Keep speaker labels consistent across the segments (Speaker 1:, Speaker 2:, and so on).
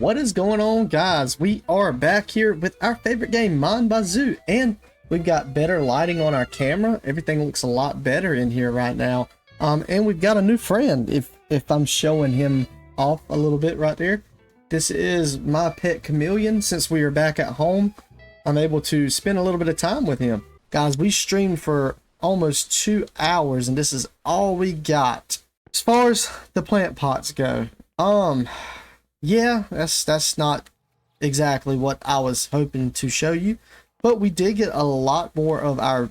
Speaker 1: What is going on, guys? We are back here with our favorite game, Mon Bazou, and we've got better lighting on our camera. Everything looks a lot better in here right now. And we've got a new friend, if I'm showing him off a little bit right there. This is my pet chameleon. Since we are back at home, I'm able to spend a little bit of time with him. Guys, we streamed for almost 2 hours, and this is all we got. As far as the plant pots go, yeah, that's not exactly what I was hoping to show you, but we did get a lot more of our,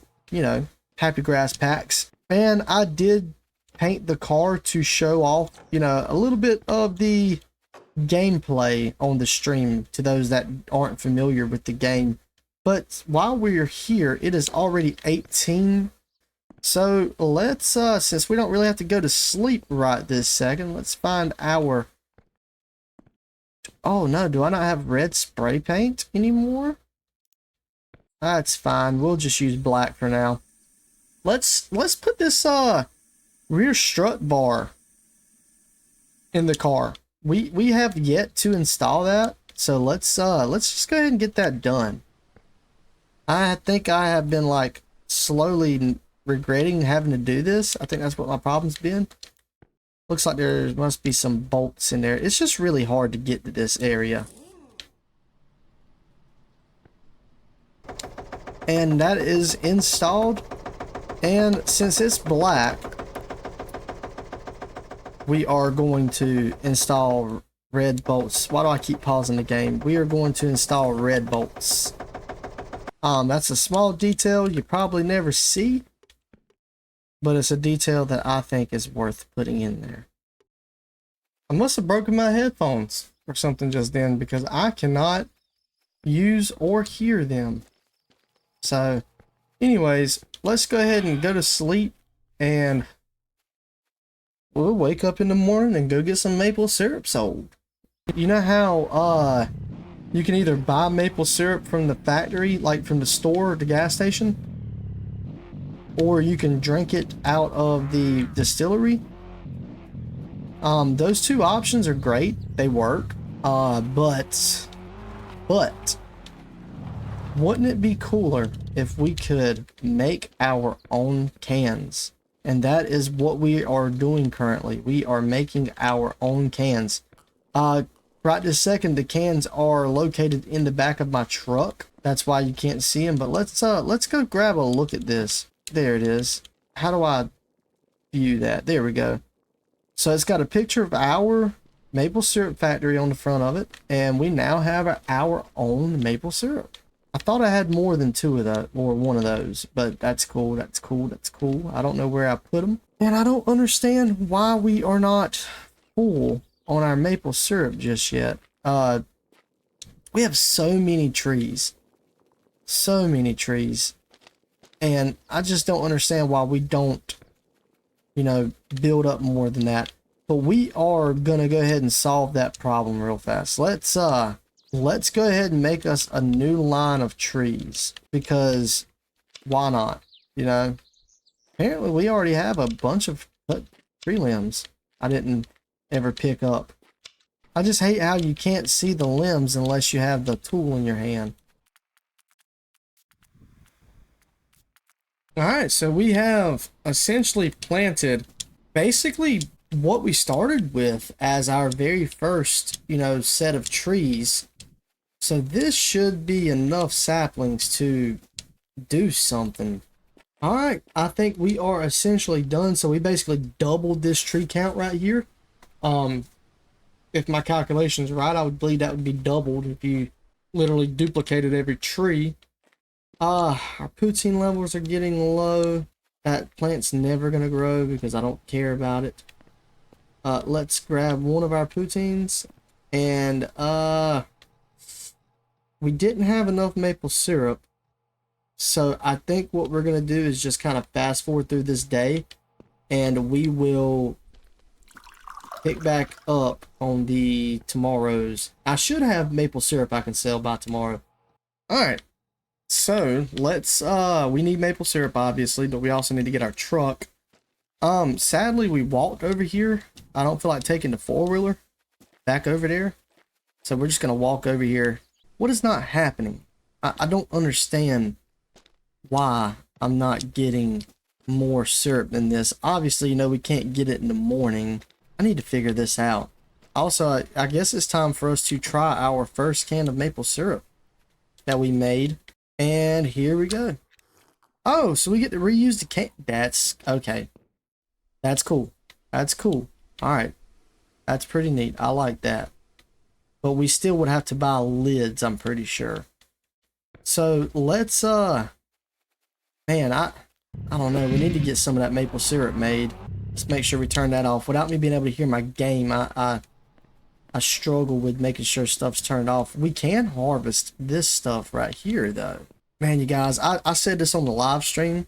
Speaker 1: happy grass packs, and I did paint the car to show off, a little bit of the gameplay on the stream to those that aren't familiar with the game. But while we're here, it is already 18. So let's, since we don't really have to go to sleep right this second, let's find our... Oh no, do I not have red spray paint anymore? That's fine. We'll just use black for now. Let's put this rear strut bar in the car. We have yet to install that, so let's just go ahead and get that done. I think I have been like slowly regretting having to do this. I think that's what my problem's been. Looks like there must be some bolts in there. It's just really hard to get to this area. And that is installed. And since it's black, we are going to install red bolts. Why do I keep pausing the game? We are going to install red bolts. That's a small detail you probably never see, but it's a detail that I think is worth putting in there. I must have broken my headphones or something just then, because I cannot use or hear them. So anyways, let's go ahead and go to sleep, and we'll wake up in the morning and go get some maple syrup sold. You know how you can either buy maple syrup from the factory, like from the store or the gas station, or you can drink it out of the distillery. Those two options are great. They work. But wouldn't it be cooler if we could make our own cans? And that is what we are doing currently. We are making our own cans. Right this second, the cans are located in the back of my truck. That's why you can't see them. But let's go grab a look at this. There it is. How do I view that? There we go. So it's got a picture of our maple syrup factory on the front of it, and we now have our own maple syrup. I thought I had more than two of those, or one of those, but that's cool. That's cool. That's cool. I don't know where I put them, and I don't understand why we are not full on our maple syrup just yet. We have so many trees, and I just don't understand why we don't, build up more than that. But we are gonna go ahead and solve that problem real fast. Let's go ahead and make us a new line of trees, because why not? Apparently we already have a bunch of tree limbs I didn't ever pick up. I just hate how you can't see the limbs unless you have the tool in your hand. Alright, so we have essentially planted basically what we started with as our very first, set of trees. So this should be enough saplings to do something. Alright, I think we are essentially done. So we basically doubled this tree count right here. If my calculation's right, I would believe that would be doubled if you literally duplicated every tree. Our poutine levels are getting low. That plant's never gonna grow because I don't care about it. Let's grab one of our poutines, and we didn't have enough maple syrup, so I think what we're gonna do is just kind of fast forward through this day, and we will pick back up on the tomorrow's. I should have maple syrup I can sell by tomorrow. Alright, so let's we need maple syrup obviously, but we also need to get our truck. Sadly we walked over here. I don't feel like taking the four-wheeler back over there. So we're just gonna walk over here. What is not happening? I don't understand why I'm not getting more syrup than this. Obviously, you know, we can't get it in the morning. I need to figure this out. Also, I guess it's time for us to try our first can of maple syrup that we made. And here we go. Oh, so we get to reuse the can. That's okay. That's cool. That's cool. All right. That's pretty neat. I like that. But we still would have to buy lids, I'm pretty sure. So let's, man, I don't know. We need to get some of that maple syrup made. Let's make sure we turn that off. Without me being able to hear my game, I struggle with making sure stuff's turned off. We can harvest this stuff right here, though. Man, you guys, I said this on the live stream.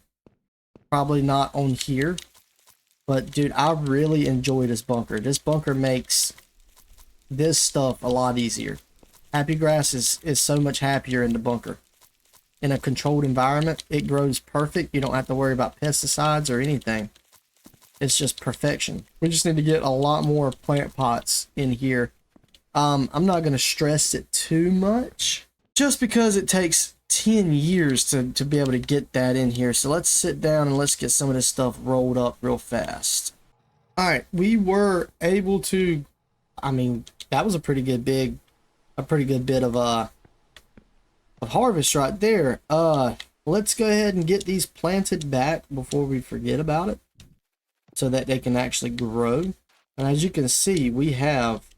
Speaker 1: Probably not on here. But, dude, I really enjoy this bunker. This bunker makes this stuff a lot easier. Happy grass is so much happier in the bunker. In a controlled environment, it grows perfect. You don't have to worry about pesticides or anything. It's just perfection. We just need to get a lot more plant pots in here. I'm not going to stress it too much, just because it takes 10 years to be able to get that in here. So let's sit down and let's get some of this stuff rolled up real fast. All right, we were able to, I mean, that was a pretty good bit of harvest right there. Let's go ahead and get these planted back before we forget about it, so that they can actually grow. And as you can see, we have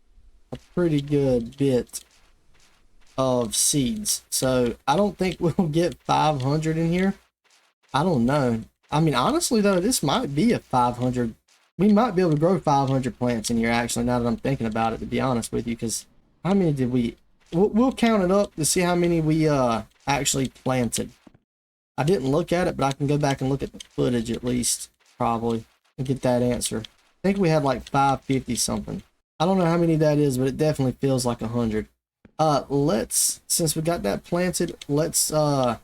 Speaker 1: a pretty good bit of seeds. So I don't think we'll get 500 in here. I don't know. I mean, honestly though, this might be a 500. We might be able to grow 500 plants in here, actually, now that I'm thinking about it, to be honest with you. Because how many did we... We'll count it up to see how many we actually planted. I didn't look at it, but I can go back and look at the footage at least, probably, and get that answer. I think we had like 550 something. I don't know how many that is, but it definitely feels like 100. Since we got that planted, let's I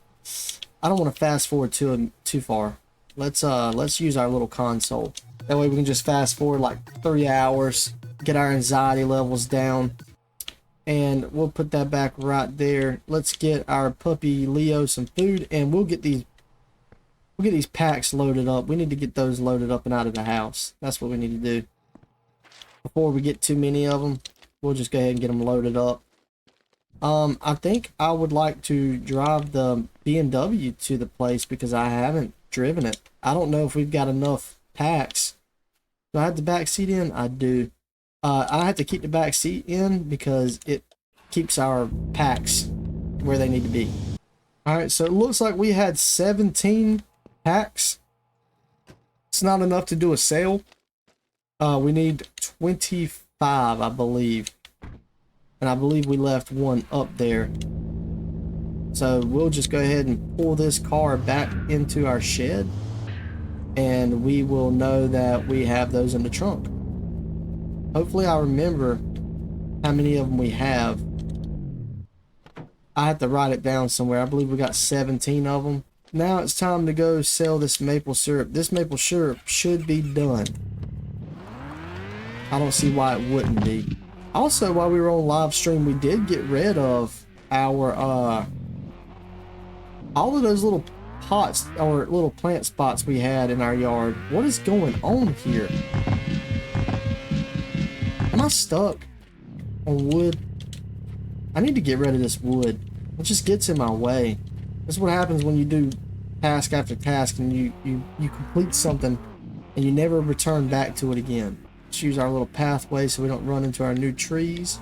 Speaker 1: don't want to fast forward too far. Let's use our little console. That way we can just fast forward like 3 hours, get our anxiety levels down. And we'll put that back right there. Let's get our puppy Leo some food, and we'll get these packs loaded up. We need to get those loaded up and out of the house. That's what we need to do. Before we get too many of them, we'll just go ahead and get them loaded up. I think I would like to drive the BMW to the place because I haven't driven it. I don't know if we've got enough packs. Do I have the back seat in? I do. I have to keep the back seat in because it keeps our packs where they need to be. Alright, so it looks like we had 17 packs. It's not enough to do a sale. We need 25, I believe. And I believe we left one up there. So we'll just go ahead and pull this car back into our shed. And we will know that we have those in the trunk. Hopefully I remember how many of them we have. I have to write it down somewhere. I believe we got 17 of them. Now it's time to go sell this maple syrup. This maple syrup should be done. I don't see why it wouldn't be. Also, while we were on live stream, we did get rid of our all of those little pots or little plant spots we had in our yard. What is going on here? Am I stuck on wood? I need to get rid of this wood. It just gets in my way. That's what happens when you do task after task and you complete something and you never return back to it again. Let's use our little pathway so we don't run into our new trees.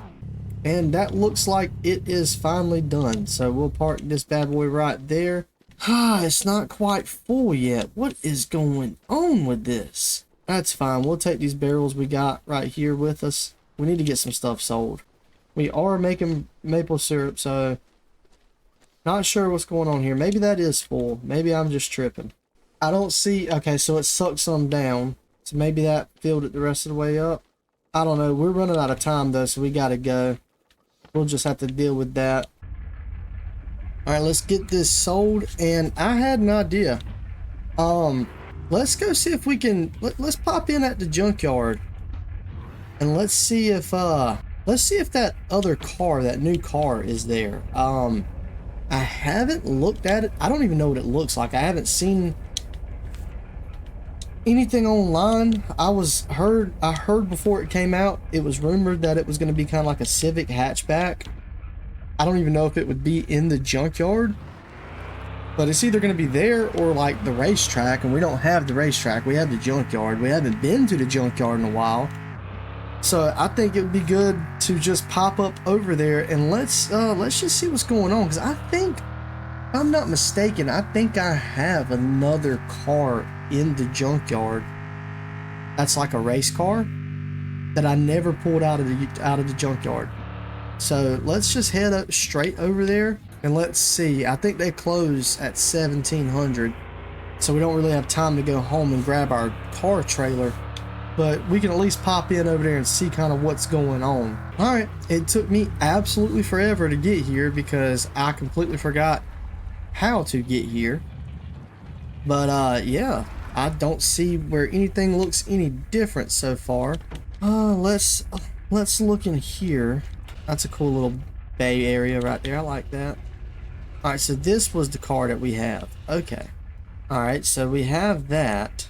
Speaker 1: And that looks like it is finally done. So we'll park this bad boy right there. It's not quite full yet. What is going on with this? That's fine. We'll take these barrels we got right here with us. We need to get some stuff sold. We are making maple syrup, so not sure what's going on here. Maybe that is full. Maybe I'm just tripping. I don't see... Okay, so it sucked some down. So maybe that filled it the rest of the way up. I don't know. We're running out of time, though, so we got to go. We'll just have to deal with that. Alright, let's get this sold. And I had an idea. Let's go see if we can... Let's pop in at the junkyard. And let's see if Let's see if that other car, that new car, is there. I haven't looked at it. I don't even know what it looks like. I haven't seen anything online. I heard before it came out, it was rumored that it was going to be kind of like a Civic hatchback. I don't even know if it would be in the junkyard, but it's either going to be there or like the racetrack, and we don't have the racetrack. We have the junkyard. We haven't been to the junkyard in a while. So I think it would be good to just pop up over there and let's just see what's going on, because I think, if I'm not mistaken, I think I have another car in the junkyard that's like a race car that I never pulled out of the junkyard. So let's just head up straight over there and let's see. I think they close at 1700, so we don't really have time to go home and grab our car trailer. But we can at least pop in over there and see kind of what's going on. All right, it took me absolutely forever to get here because I completely forgot how to get here. But yeah, I don't see where anything looks any different so far. Let's look in here. That's a cool little bay area right there. I like that. All right, so this was the car that we have. Okay. All right, so we have that.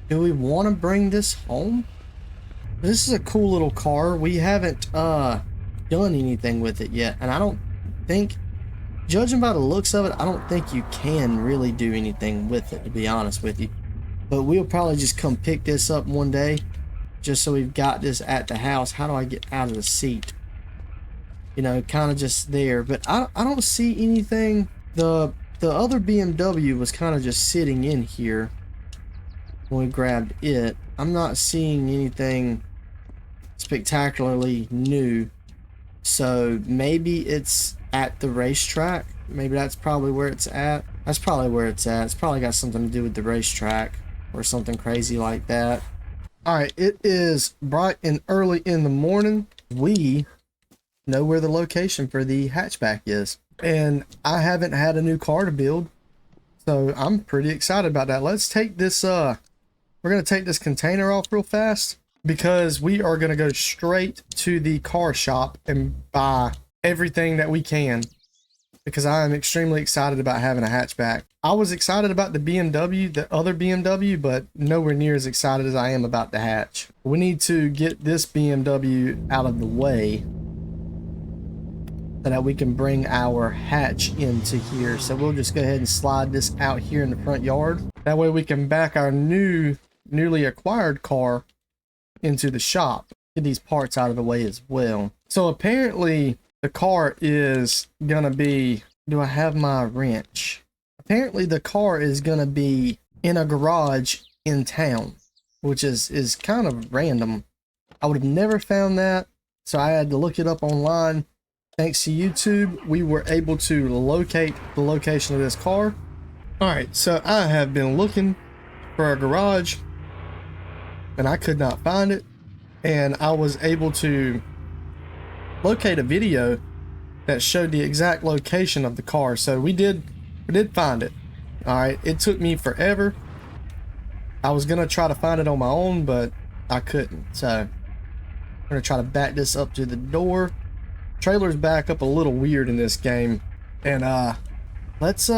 Speaker 1: Do we want to bring this home? This is a cool little car. We haven't done anything with it yet, and I don't think, judging by the looks of it, I don't think you can really do anything with it, to be honest with you. But we'll probably just come pick this up one day, just so we've got this at the house. How do I get out of the seat? You know, kind of just there. But I don't see anything. The other BMW was kind of just sitting in here when we grabbed it. I'm not seeing anything spectacularly new, so maybe it's at the racetrack. Maybe that's probably where it's at. That's probably where it's at. It's probably got something to do with the racetrack or something crazy like that. All right, it is bright and early in the morning. We know where the location for the hatchback is, and I haven't had a new car to build, so I'm pretty excited about that. Let's take this we're going to take this container off real fast, because we are going to go straight to the car shop and buy everything that we can, because I am extremely excited about having a hatchback. I was excited about the BMW, the other BMW, but nowhere near as excited as I am about the hatch. We need to get this BMW out of the way so that we can bring our hatch into here. So we'll just go ahead and slide this out here in the front yard. That way we can back our newly acquired car into the shop. Get these parts out of the way as well. So apparently the car is gonna be, do I have my wrench? Apparently the car is gonna be in a garage in town, which is kind of random. I would have never found that, so I had to look it up online. Thanks to YouTube, we were able to locate the location of this car. All right, so I have been looking for a garage and I could not find it, and I was able to locate a video that showed the exact location of the car. So we did find it. All right, it took me forever. I was gonna try to find it on my own, but I couldn't. So I'm gonna try to back this up to the door. Trailer's back up a little weird in this game, and let's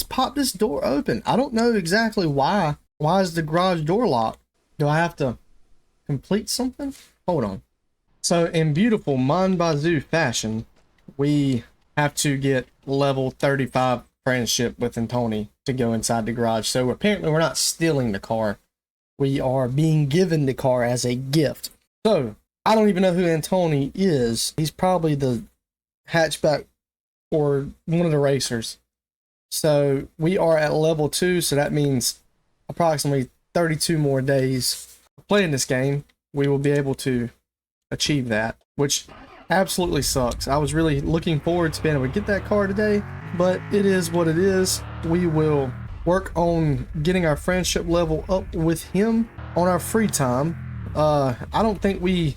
Speaker 1: pop this door open. I don't know exactly why is the garage door locked. Do I have to complete something? Hold on. So in beautiful Mon Bazou fashion, we have to get level 35 friendship with Antoni to go inside the garage. So apparently we're not stealing the car. We are being given the car as a gift. So I don't even know who Antoni is. He's probably the hatchback or one of the racers. So we are at level 2, so that means approximately 32 more days of playing this game. We will be able to achieve that, which absolutely sucks. I was really looking forward to being able to get that car today, but it is what it is. We will work on getting our friendship level up with him on our free time. I don't think we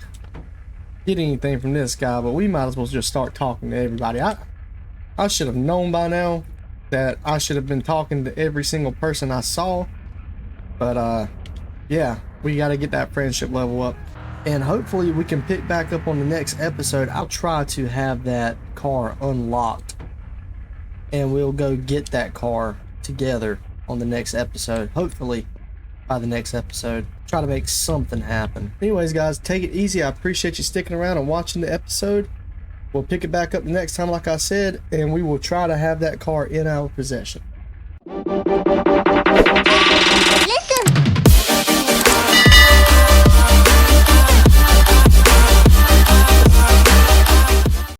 Speaker 1: get anything from this guy, but we might as well just start talking to everybody. I should have known by now that I should have been talking to every single person I saw, but yeah, we got to get that friendship level up. and hopefully we can pick back up on the next episode. I'll try to have that car unlocked, and we'll go get that car together on the next episode. Hopefully by the next episode, try to make something happen. Anyways, guys, take it easy. I appreciate you sticking around and watching the episode. We'll pick it back up the next time, like I said, and we will try to have that car in our possession.